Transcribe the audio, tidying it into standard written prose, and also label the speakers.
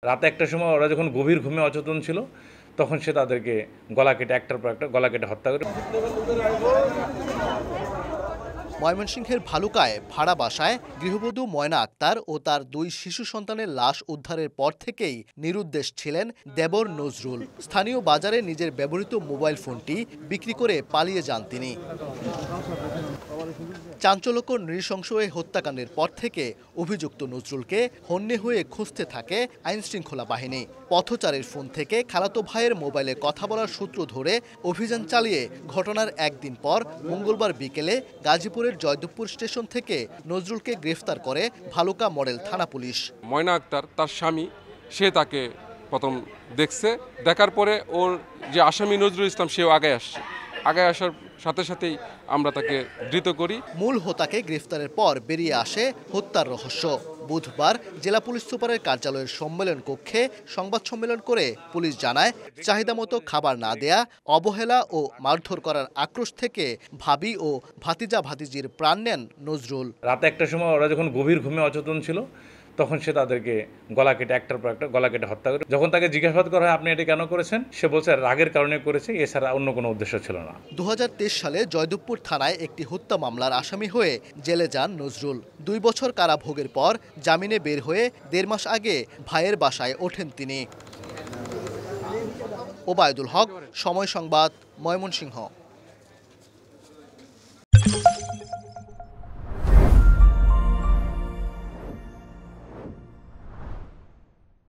Speaker 1: রাতে একটার সময় ওরা যখন গভীর ঘুমে অচেতন ছিল, তখন সে তাদেরকে গলা কেটে একটার পর একটা গলা কেটে হত্যা করে।
Speaker 2: ময়মনসিংহের ভালুকায় ভাড়া বাসায় গৃহবধূ ময়না আক্তার ও তার 2 শিশু সন্তানের লাশ উদ্ধারের পর থেকেই নিরুদ্দেশ ছিলেন দেবর নজরুল। স্থানীয় বাজারে নিজের ব্যবহৃত মোবাইল ফোনটি বিক্রি করে পালিয়ে যান তিনি। চাঞ্চল্যকর নৃশংস এই হত্যাকাণ্ডের পর থেকে অভিযুক্ত নজরুলকে হন্যে হয়ে খুঁজতে থাকে আইনশৃঙ্খলা বাহিনী। পথচারীর ফোন থেকে খালাতো ভাইয়ের মোবাইলে কথা বলার সূত্র ধরে অভিযান চালিয়ে ঘটনার একদিন পর মঙ্গলবার বিকেলে গাজীপুরের জয়দেবপুর স্টেশন থেকে নজরুলকে গ্রেফতার করে ভালুকা মডেল থানা পুলিশ।
Speaker 3: ময়না আক্তার তার স্বামী, সে তাকে প্রথম দেখছে, দেখার পরে ওর যে আসামি নজরুল ইসলাম সেও আগে আসার সাথে সাথেই আমরা তাকে ধৃত করি।
Speaker 2: মূল হোতাকে গ্রেফতারের পর বেরিয়ে আসে হত্যার রহস্য। বুধবার জেলা পুলিশ সুপারের কার্যালয়ের সম্মেলন কক্ষে সংবাদ সম্মেলন করে পুলিশ জানায়, চাহিদামতো খাবার না দেয়া, অবহেলা ও মারধর করার আক্রোশ থেকে ভাবি ও ভাতিজা ভাতিজির প্রাণ নেন নজরুল।
Speaker 1: রাতে একটার সময় ওরা যখন গভীর ঘুমে অচেতন ছিল, তখন সে তাদেরকে গলা কেটে একটার পর একটা গলা কেটে হত্যা করে। যখন তাকে জিজ্ঞাসাবাদ করা হয় আপনি এটা কেন করেছেন, সে বলছে রাগের কারণে করেছে, এছাড়া অন্য কোনো উদ্দেশ্য ছিল না।
Speaker 2: 2023 সালে জয়দেবপুর থানায় একটি হত্যা মামলার আসামি হয়ে জেলে যান নজরুল। 2 বছর কারাভোগের পর জামিনে বের হয়ে 1.5 মাস আগে ভাইয়ের বাসায় ওঠেন তিনি। ওবায়দুল হক, সময় সংবাদ, ময়মনসিংহ।